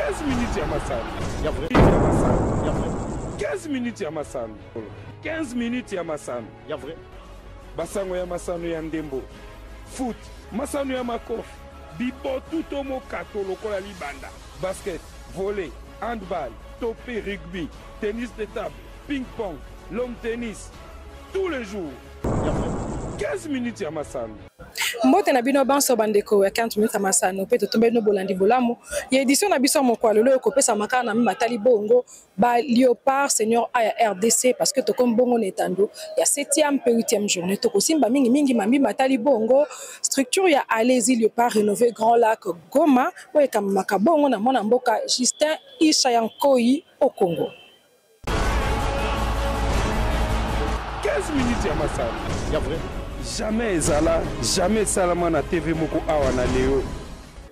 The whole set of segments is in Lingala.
15 minutes ya masano. Ya vrai. Ya masano. Ya vrai. 15 minutes ya masano. 15 minutes ya masano. Ya vrai. Basango ya masano ya ndembo. Foot. Masano ya makofi. Bibo tuto mo kato lokola libanda. Basket, volley, handball, topé, rugby, tennis de table, ping-pong, long tennis. Tous les jours. Ya vrai. 15 minutes ya masano. Mbote na bino banso bandeko ya 40 minutes masano pe to tombe no bolandi bolamu ya édition na biso moko lelo ko pesa makana na mimatali bongo ba Léopard Senior A ya RDC parce que to comme bongo netando ya 7e pe 8e journée to ko simba mingi mingi mami matali bongo structure ya Allez-y Léopard rénové Grand Lac Goma oye kam makabongo na mona mboka Justin Ishayankoi au Congo. 15 minutes ya masano. Ya vrai. Jamais ezala, jamais salama na TV moko awa na leo.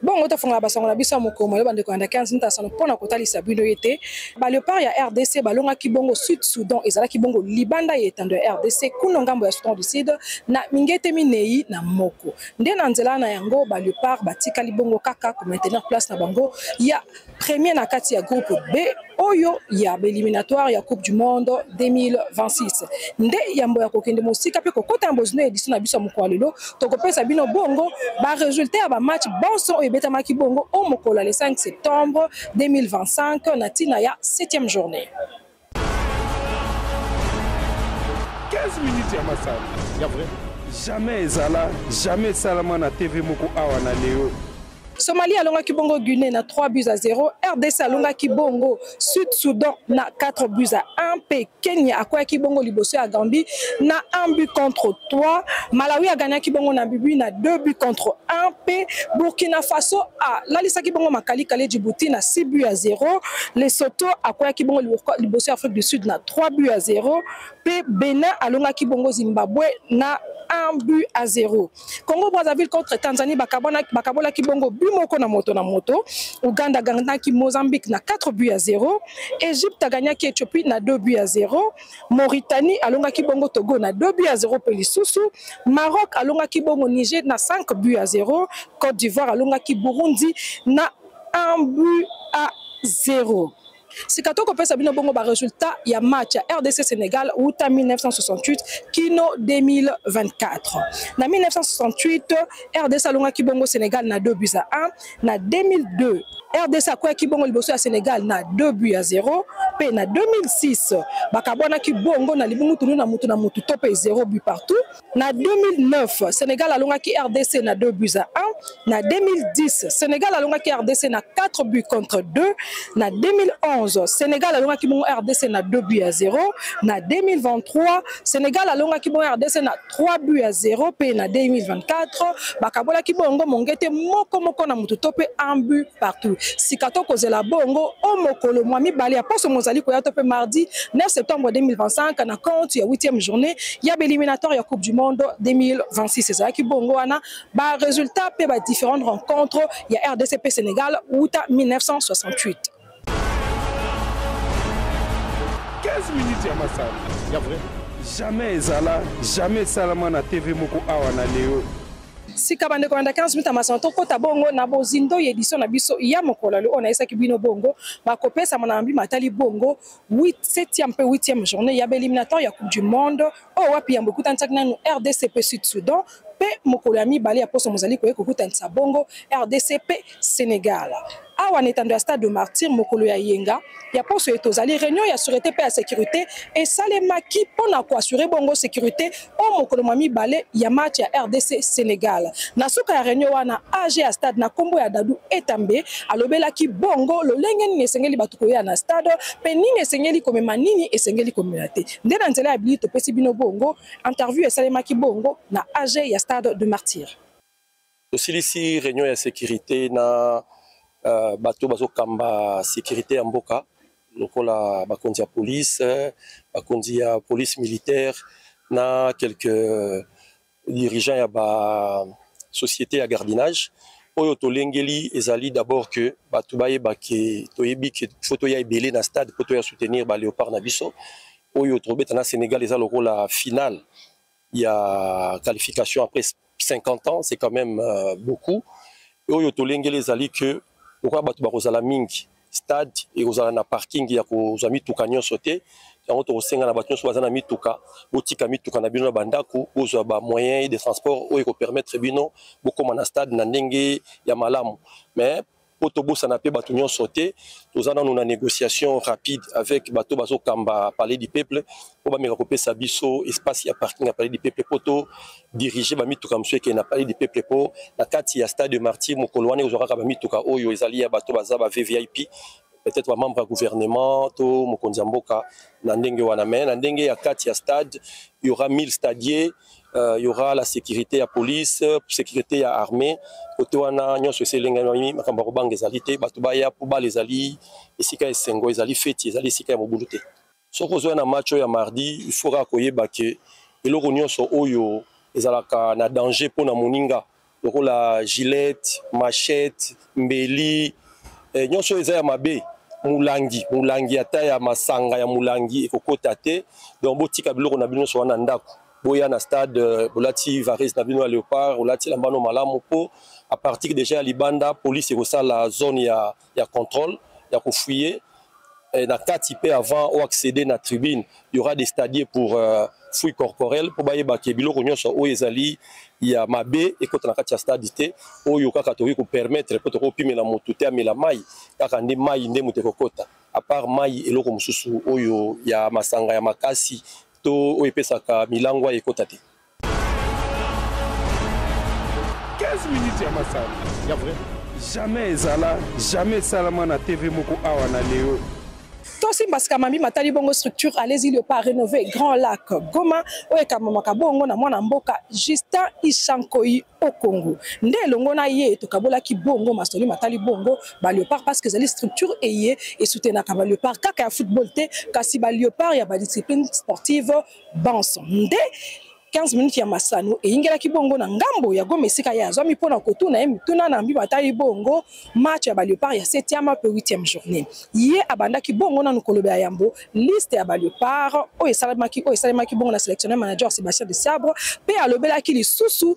Bon, to fonga basonga na biso moko mo bande ko anda 15 minutes sana pona ko talisa bino yete. Ba Léopard ya RDC balonga kibongo Sud Soudan ezala kibongo Libanda yetando ya RDC kuno ngambo ya Soudan du Sud na mingete minei na moko. Nde na nzela na yango ba Léopard batika libongo kaka ko maintenir place na bango ya premier na kati ya groupe B oyo ya éliminatoire ya Coupe du Monde 2026. Nde yambo ya kokende mosika pe kokota mbozino édition na biso moko lelo to kopesa bino bongo ba résultat ya ba match bonso oyo betamaki bongo au mokolo le 5 septembre 2025 na tina ya 7e journée. 15 minutes ya masano. Ya vrai. Jamais ezala, jamais salama na TV moko awa na leo. Somalie alonga kibongo Guinée na 3-0, RDC alonga kibongo Sud Soudan na 4-1, P Kenya akoya kibongo liboso ya Gambie na 1-3, Malawi a gagné kibongo na Bibi na 2-1, P Burkina Faso a lalisa kibongo makali kale Djibouti na 6-0, Lesotho akoya kibongo liboso ya Afrique du Sud na 3-0, P Benin alonga kibongo Zimbabwe na 1-0. Congo Brazzaville contre Tanzanie bakabola kibongo bimoko na moto. Uganda gagna ki Mozambique na 4-0. Égypte a gagné ki Éthiopie na 2-0. Mauritanie alonga kibongo Togo na 2-0 pe lisusu. Maroc alonga kibongo Niger na 5-0. Côte d'Ivoire alonga ki Burundi na 1-0. Sikatoko pesa bino bongo ba résultat ya match ya RDC Sénégal outa 1968 kino 2024. Na 1968 RDC alonga kibongo Sénégal na 2-1, na 2002 RDC akoya kibongo liboso ya Sénégal na 2-0, pe na 2006 bakabona kibongo na libungu tunu na mutu tope 0 but partout. Na 2009 Sénégal alonga ki RDC na 2-1, na 2010 Sénégal alonga ki RDC na 4-2, na 2011 Sénégal alonga ki bongo RDC na 2-0, na 2023 Sénégal alonga ki bongo RDC na 3-0, pe na 2024 bakabola ki bongo mongete moko na mutu tope 1 but partout. Sikato kozela bongo o mokolo mwa mibale ya poso mozali koya tope mardi 9 septembre 2025 na compte ya 8e journée ya éliminatoire ya Coupe du Monde 2026. Ezalaki bongo wana ba résultat pe ba différentes rencontres ya RDC Sénégal outa 1968. 15 minutes ya masano. Ya vrai. Jamais ezala, jamais salama na TV moko awa na leo. Sika bande ko 15 minutes amasanto kota bongo na bozindo édition na biso ya mokolo le ona esaki bino bongo bakopesa manambi matali bongo 7e pe 8e journée ya éliminatoire ya Coupe du Monde o wapi yambo kutantsaki nanu RDC Sud Soudan pe mokolo ya mibale ya poso mozali ko kutanisa bongo RDC Sénégal. Awa netando ya stade de Martyr mokolo ya yenga ya poso etozali réunion ya sûreté pe ya sécurité et salemaki pona ko assurer bongo sécurité o mokolo mwa mibale ya match ya RDC Sénégal. Na suka ya réunion wana AG ya stade na kombo ya Dadou Etambe alobelaki bongo lolenge nini esengeli bato koya na stade pe nini esengeli komema nini esengeli komela te. Nde na nzela ya bili topesi bino bongo interview esalemaki bongo na AG ya stade de Martyr. Osilisi réunion ya sécurité na bato bazo kamba sécurité ya mboka lokola bakonzi ya police, bakonzi ya police militaire na quelques dirigeants ya ba société ya gardinage oyo tolengeli ezali d'abord que bato bayeba ke toyebi ke photo ya ebele na stade photo ya soutenir ba Léopard na biso oyo tobeta na Sénégal eza lokola finale ya qualification après 50 ans, c'est quand même beaucoup. Oyo tolengeli ezali que pourquoi bato bakozala mingi stade et aux na parking ya ko za mituka nyonso te yango to senga na bato nyonso baza na mituka botika mituka na bino bandako ozwa ba moyens de transport oyo ko permettre bino bokoma na stade na ndenge ya malamu mais Potobosa na pe bato nyonso te tozana na négociation rapide avec bato bazo kamba Palais du Peuple po ba meka kopesa biso espace ya parking à Palais du Peuple poto diriger ba mituka msuke na Palais du Peuple po na kati ya stade Martyr Mokolwane ozoraka ba mituka oyo ezali ya bato baza ba VVIP peut-être ba membre du gouvernement to mokonzi mboka na ndenge wana mais na ndenge ya kati ya stade il y aura 1000 stadiers. Il y aura la sécurité à police, sécurité à armée. Côté wana nyonso selengami makamba kobanga ezalité batubaya puba les ali esika esengo ezali feti ezali esika ya mobuluté. Soko zo na match ya mardi, il faudra koyeba que eloko nyonso oyo ezalaka na danger pona moninga. Lokola gilette, machette, mbeli, nyonso ezaya mabe. Mulangi ata ya masanga ya mulangi ekokota te. Donc botika biloko na bino so wana ndako. Boya na stade bolati varis na bino à Léopard bolati la mbano malamu po à partir déjà à Libanda police et ça la zone ya contrôle ya fouiller na kati pe avant ou accéder na tribune il y aura des stadiers pour fouille corporelle pour baye ba ke biloko nyonso o ezali ya mabe et kota na kati ya stade te oyo kaka to ko permettre po to ko pimela motu te amela mai kaka ndi mai nde mute kokota à part mai eloko mususu oyo ya masanga ya makasi to oyepesaka milangwa ekota te 15 minutes ya masala ya vrai jamais ezala jamais salama na TV moko awa na leo Tosi Mbaskamanbi matali bongo structure allez-y le pas rénové Grand Lac Goma oyekamamaka bongo na mwana mboka Justin Ishankoi au Congo nde longo na ye tokabolaki bongo masoli matali bongo ba Léopard parce que zali structure eye et soutenaka ba Léopard kaka ya football te kasi ba Léopard ya ba discipline sportive banso nde 15 minutes ya masano et ingela ki bongo na ngambo ya Goma esika ya zomi pona kotuna e mituna na mbi batali bongo match ya ba Léopard ya 7e pe 8e journée ye abanda ki bongo na nkolobe ya yambo liste ya ba Léopard o esalemaki bongo na sélectionneur manager Sébastien de Sabre pe alobela ki lisusu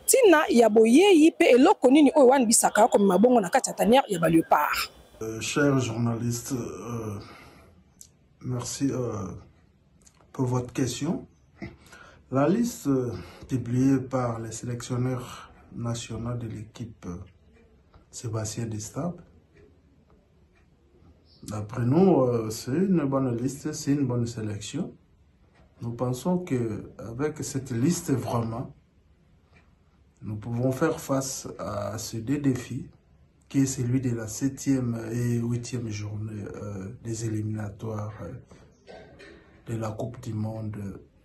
tina ya boyeyi pe eloko nini o wan bisaka comme mabongo na kati ya tanière ya ba Léopard. Chers journalistes, merci pour votre question. La liste publiée par les sélectionneurs nationaux de l'équipe Sébastien Desabre, d'après nous, c'est une bonne liste, c'est une bonne sélection. Nous pensons qu'avec cette liste, vraiment, nous pouvons faire face à ces deux défis, qui est celui de la 7e et 8e journée des éliminatoires de la Coupe du Monde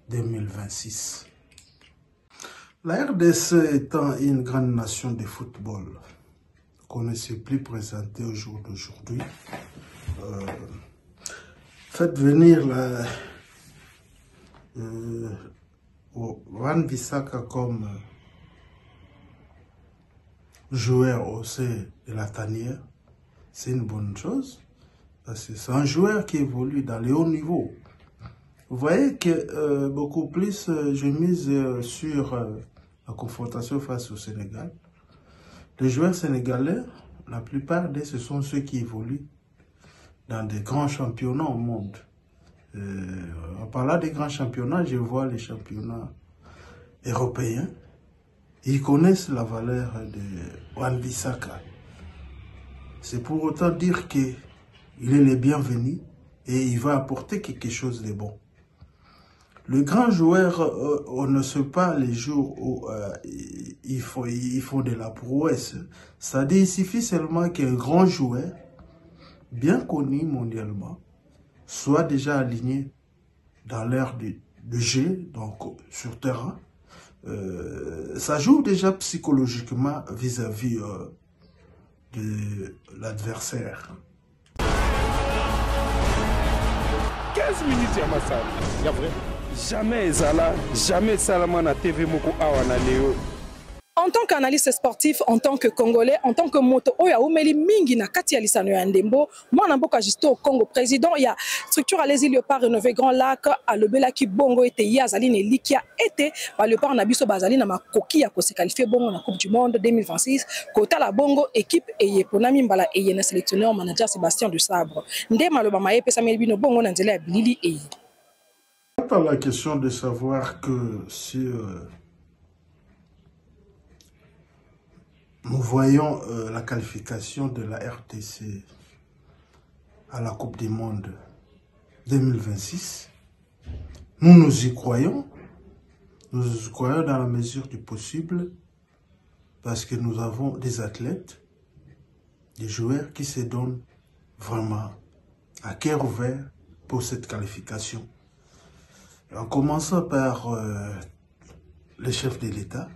2026. La RDC étant une grande nation de football qu'on ne sait plus présenter au jour d'aujourd'hui, faites venir Van Bissaka comme joueur au sein de la tanière, c'est une bonne chose parce que c'est un joueur qui évolue dans les hauts niveaux. Vous voyez que beaucoup plus je mise sur la confrontation face au Sénégal. Les joueurs sénégalais, la plupart d'eux, ce sont ceux qui évoluent dans des grands championnats au monde. En parlant des grands championnats, je vois les championnats européens. Ils connaissent la valeur de Wan Bissaka. C'est pour autant dire qu'il est le bienvenu et il va apporter quelque chose de bon. Le grand joueur, on ne sait pas les jours où il faut de la prouesse. C'est-à-dire il suffit seulement qu'un grand joueur, bien connu mondialement, soit déjà aligné dans l'ère de jeu, donc sur terrain. Ça joue déjà psychologiquement vis-à-vis de l'adversaire. 15 minutes ya masala ya vrai jamais ezala jamais salama na TV moko awa na leo. En tant qu'analyste sportif, en tant que Congolais, en tant que moto, oya omeli mingi na kati ya lisano ya ndembo, moi na mboka juste au Congo président, il y a structure à les Léopard rénové Grand Lac, à lebela ki bongo ete yazali ne likia ete ba Léopard na biso bazali na makoki ya ko se qualifier bongo na Coupe du Monde 2026, kota la bongo équipe eye ponami mbala eye na sélectionneur manager Sébastien de Sabre. Nde maloba maye pesa melbino bongo na nzela ya bilili eye. Quant à la question de savoir que si nous voyons la qualification de la RDC à la Coupe du Monde 2026, nous y croyons. Nous y croyons dans la mesure du possible parce que nous avons des athlètes, des joueurs qui se donnent vraiment à cœur ouvert pour cette qualification. En commençant par le chef de l'État,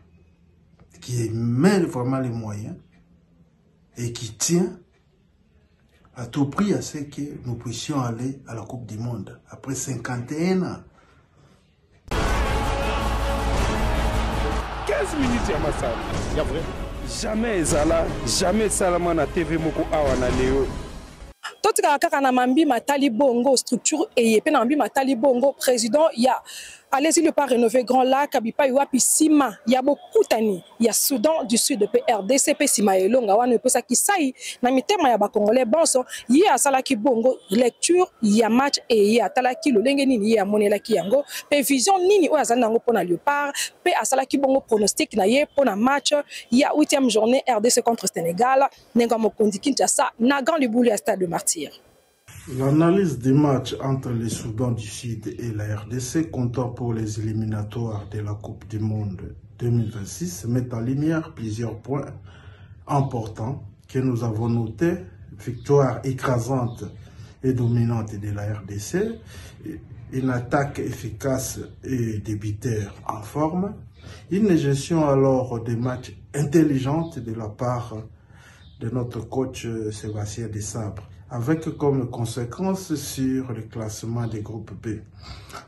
qui met vraiment les moyens et qui tient à tout prix à ce que nous puissions aller à la Coupe du Monde après 51 ans. 15 minutes ya masala. Ya vrai. Jamais ezala, jamais salama na TV moko awa na leo. Totika kaka na mambi matali bongo structure eye pe na mambi matali bongo président ya allez-y le pas rénové Grand Lac abipa iwapi sima ya bokutani ya Soudan du Sud pe RDC pe sima elonga wana pesa kisai na mitema ya ba Congolais bonso yi asala ki bongo lecture ya match eye atala ki lolenge nini ya monela ki yango pe vision nini o azana ngo pona Léopard pe asala ki bongo pronostic na ye pona match ya 8e journée RDC contre Sénégal nenga mokondi Kinshasa na Grand Libouli à Stade de Martyr. L'analyse des matchs entre le Soudan du Sud et la RDC comptant pour les éliminatoires de la Coupe du Monde 2026 met en lumière plusieurs points importants que nous avons notés. Victoire écrasante et dominante de la RDC, une attaque efficace et des buteurs en forme, une gestion alors des matchs intelligente de la part de notre coach Sébastien de Sabre, avec comme conséquence sur le classement des groupes B.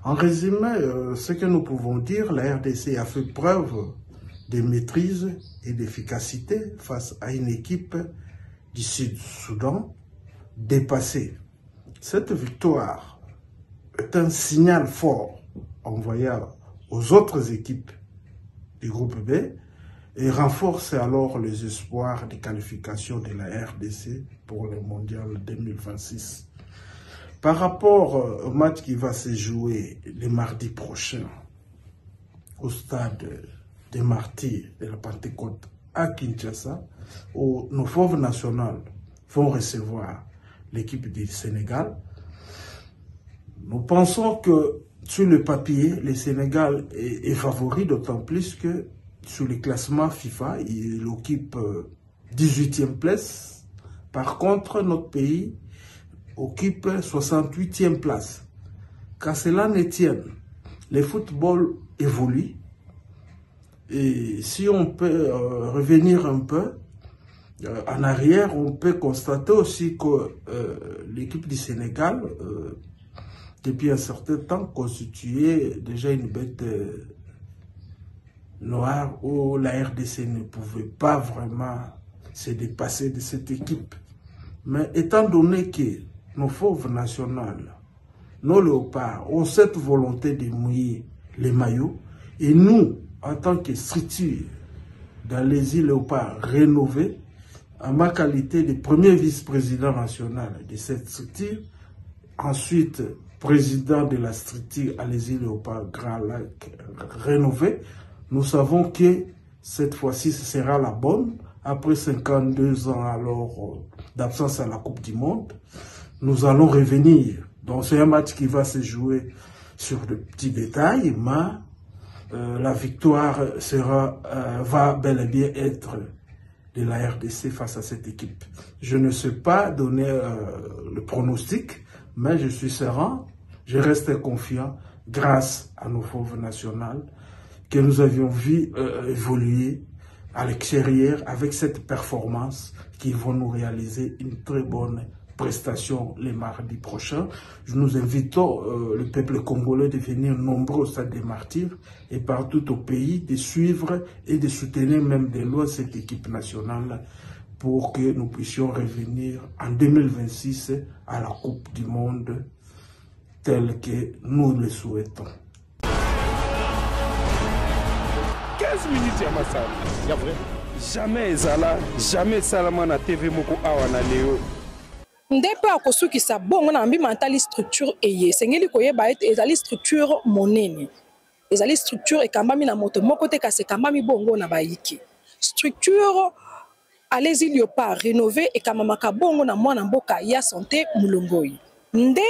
En résumé, ce que nous pouvons dire, la RDC a fait preuve de maîtrise et d'efficacité face à une équipe du Sud-Soudan dépassée. Cette victoire est un signal fort envoyé aux autres équipes du groupe B et renforce alors les espoirs de qualification de la RDC pour le mondial 2026. Par rapport au match qui va se jouer le mardi prochain au stade des Martyrs de la Pentecôte à Kinshasa, où nos fauves nationales vont recevoir l'équipe du Sénégal, nous pensons que sur le papier, le Sénégal est favori, d'autant plus que sur le classement FIFA, il occupe 18e place. Par contre, notre pays occupe 68e place. Qu'à cela ne tienne, le football évolue. Et si on peut revenir un peu en arrière, on peut constater aussi que l'équipe du Sénégal, depuis un certain temps, constituait déjà une bête noire où la RDC ne pouvait pas vraiment se dépasser de cette équipe. Mais étant donné que nos fauves nationales, nos léopards, ont cette volonté de mouiller les maillots, et nous, en tant que structure dans les îles léopards rénovées, en ma qualité de premier vice-président national de cette structure, ensuite président de la structure à les îles léopards Grand Lac rénovée, nous savons que cette fois-ci, ce sera la bonne. Après 52 ans alors d'absence à la Coupe du Monde, nous allons revenir. Donc c'est un match qui va se jouer sur de petits détails, mais la victoire va bel et bien être de la RDC face à cette équipe. Je ne sais pas donner le pronostic, mais je suis serein, je reste confiant grâce à nos fauves nationales que nous avions vu évoluer à l'extérieur avec cette performance qui vont nous réaliser une très bonne prestations les mardis prochains. Nous invitons le peuple congolais de venir nombreux au Stade des Martyrs et partout au pays de suivre et de soutenir même de loin cette équipe nationale pour que nous puissions revenir en 2026 à la Coupe du Monde telle que nous le souhaitons. 15 minutes ya masano. Ya vrai. Jamais ezala, jamais salama na TV moko awa na leo. Ndepe akosukisa bongo na mbi mentali structure eye. Sengeli koyeba ete ezali structure monene. Ezali structure ekambami na moto moko te kasi ekambami bongo na bayiki. Structure Allez-y Léopard rénové et kamamaka bongo na mwana mboka ya santé mulongoi. Nde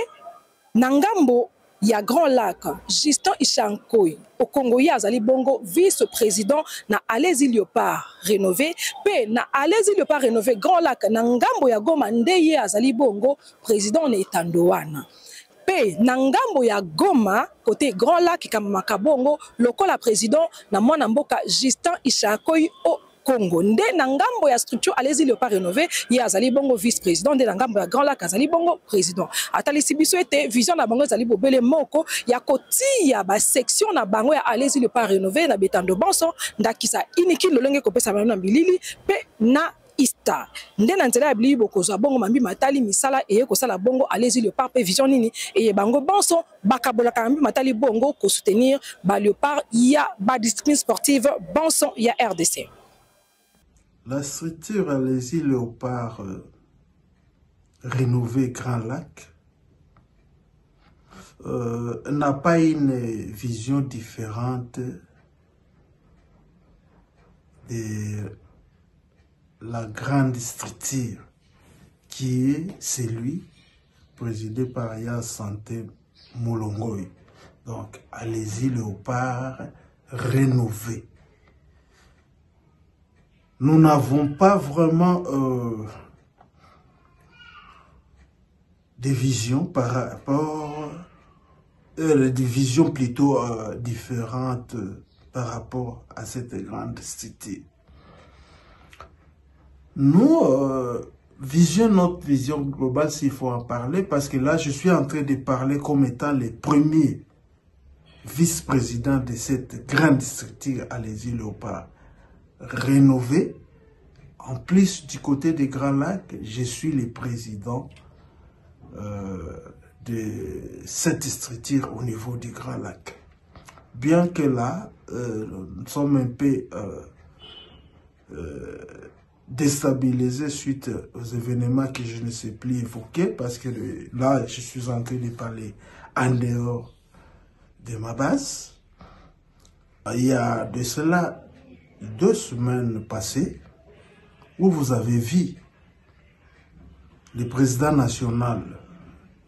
nangambo ya Grand Lac Justin Ishankoy au Congo ya azali bongo vice-président na Allez-y Léopard rénové pe na Allez-y Léopard rénové Grand Lac na ngambo ya Goma ndeye azali bongo président na etandoana. Pe na ngambo ya Goma côté Grand Lac kamamaka bongo lokola président na mwana mboka Justin Ishankoy au Congo. Nde na ngambo ya structure Allez-y Léopard rénové ya azali bongo vice-président de na ngambo ya Grand Lac azali bongo président. Atalisi biso ete vision na bango azali bobele moko ya kotia ba section na bango ya Allez-y Léopard rénové na betando bonso ndakisa iniki lolenge kopesa na bilili pe na Ista. Nde na nzela ya bili bokozwa bongo mambi matali misala eye kosala bongo Allez-y Léopard pe vision nini eye bango bonso bakabolaka mambi matali bongo ko soutenir ba Léopard ya ba discipline sportive bonso ya RDC. La structure Allez-y Léopard rénovée Grand Lac n'a pas une vision différente de la grande structure qui est celui présidé par Ya Santé Mulongoi. Donc Allez-y Léopard rénové. Nous n'avons pas vraiment des visions par rapport, des visions plutôt différentes par rapport à cette grande cité. Nous vision notre vision globale s'il faut en parler parce que là je suis en train de parler comme étant les premiers vice-présidents de cette grande structure Allez-y Léopard rénové. En plus, du côté des Grands Lacs, je suis le président de cette structure au niveau du Grand Lac. Bien que là, nous sommes un peu déstabilisés suite aux événements que je ne sais plus évoquer parce que là, je suis en train de parler en dehors de ma base. Il y a de cela 2 semaines passées où vous avez vu le président national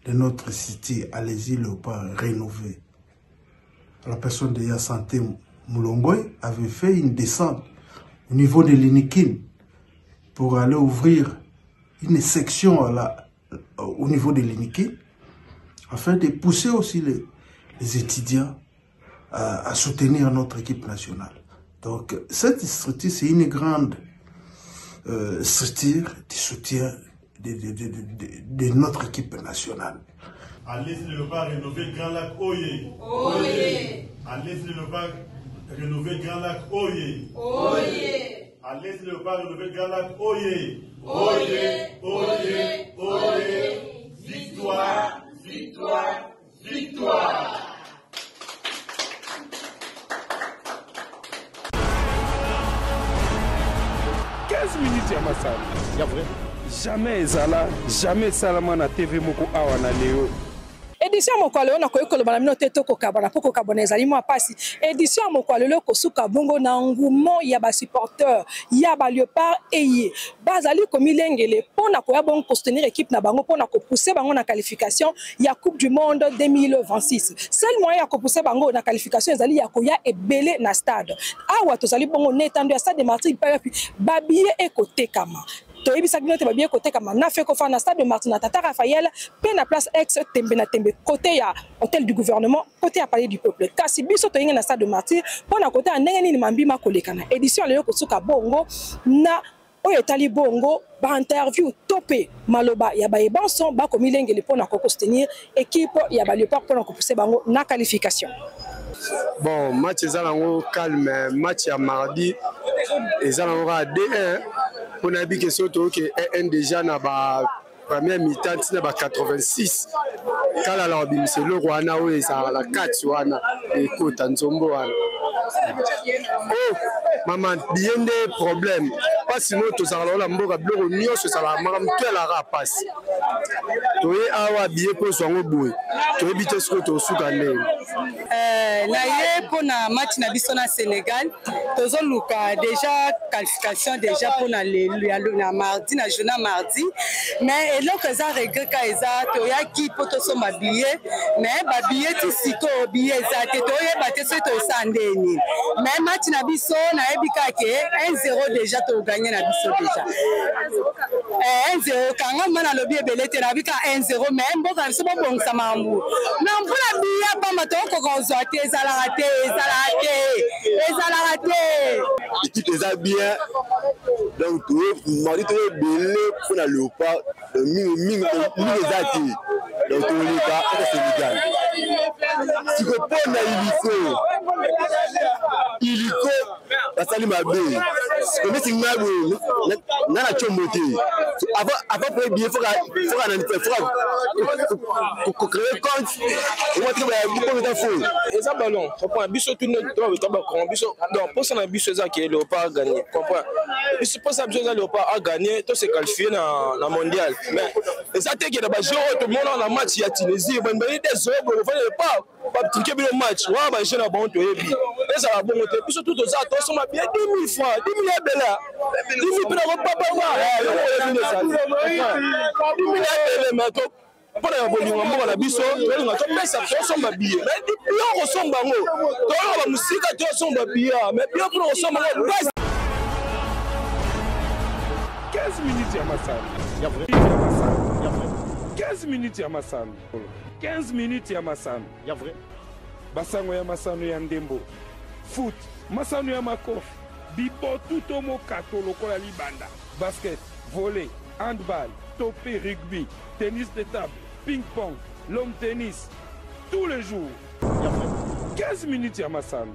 de notre cité, Allez-y Léopard rénové, la personne de Ya Santé Mulongoi, avait fait une descente au niveau de l'Inikin pour aller ouvrir une section au niveau de l'Inikin afin de pousser aussi les étudiants à soutenir notre équipe nationale. Donc, cette structure, c'est une grande structure de soutien de notre équipe nationale. Allez-y Léopard rénové Grand Lac Oye. Oye. Allez-y Léopard rénové Grand Lac Oye. Oye. Allez-y Léopard rénové Grand Lac Oye. Oye. Oye. Oye. Victoire. Victoire. Victoire. Minutes ya masano. Ya vrai. Jamais ezala, jamais salama na TV moko awa na leo. Édition mokwalelo na koyekolo bana mino teto ko kabana poko kabona ezali mo pasi. Édition mokwalelo ko suka bongo na ngumo ya ba supporteurs ya ba Léopard eye. Bazali komilengele pona koya bongo ko soutenir équipe na bango pona ko pousser bango na qualification ya Coupe du Monde 2026. Seul moyen ya ko pousser bango na qualification ezali ya koya ebele na stade. Awa tozali bongo netando ya Stade des Martyrs puis babiye ekotekama. Toyebi te babie côté comme na fait ko fa na Stade de Martyrs na Tata Raphaël pe na place ex tembe na tembe côté ya hôtel du gouvernement côté à palais du peuple kasi biso toyinga na Stade de Martyrs pona côté ndenge nini mambi makoleka na édition lelo ko suka bongo na oyo etali bongo ba interview topé maloba ya ba ebanson ba komilengeli pona ko soutenir équipe ya ba Léopard pona ko pousser bango na qualification. Bon, match ezango calme, match ya mardi ezango à 2-1 on a dit que surtout que 1 déjà na ba première mi-temps tina ba 86 kala la bimse le rwana oyo ça la 4 wana ekota nzombo wana. Oh maman bien des problèmes pas sinon to ça la mboka bloko nyonso ça la maram to la rapace to e awa bien pour so ngoboy to ebite ce que to suka ndenge na ye pour na match na biso na Sénégal tozo luka déjà qualification déjà pour na na mardi na journée mardi mais eloko eza regret ka eza to ya ki pour to so billet mais ba billet ti siko billet eza te to yeba te so to sandeni mais match na biso na ebika ke 1-0 déjà to gagner na biso déjà 1-0 kanga mana lobi ebele te na bika 1-0 mais mboka biso bo bongisa mambu na mpona billet pa mato ko kozwa te ezala raté l'équipe est bien donc mardi to belé pour la Léopard mingi ezati donc to leka au Sénégal si ko pona iliko basali mabe comme si ngabo na la chombote avant pour bien faut créer compte et moi tu vas beaucoup de fou et ça ballon comprends biso tout notre to biso donc pour ça na biso ça qui Léopard gagner comprends biso pour ça biso Léopard a gagné to se qualifier na mondial mais ça te que ba jeu tout le monde na match ya Tunisie ben des zones pour faire pas truquer le match wa ba jeu na bon to ebi et ça va bon te biso tout ça to so ma bien 10 000 francs 10 000 bela 10 000 pour na papa yo mais to pour la bolingo moko na biso tolinga to pesa to somba billet mais bien ko somba ngo to ba musika to somba billet mais bien pour ko somba ngo 15 minutes ya masano ya vrai 15 minutes ya masano 15 minutes ya masano ya vrai basango ya masano ya ndembo foot masano ya makofi bibo tuto mokato lokola libanda basket volley handball topé rugby tennis de table ping-pong, l'homme tennis, tous les jours. 15 minutes à Massan.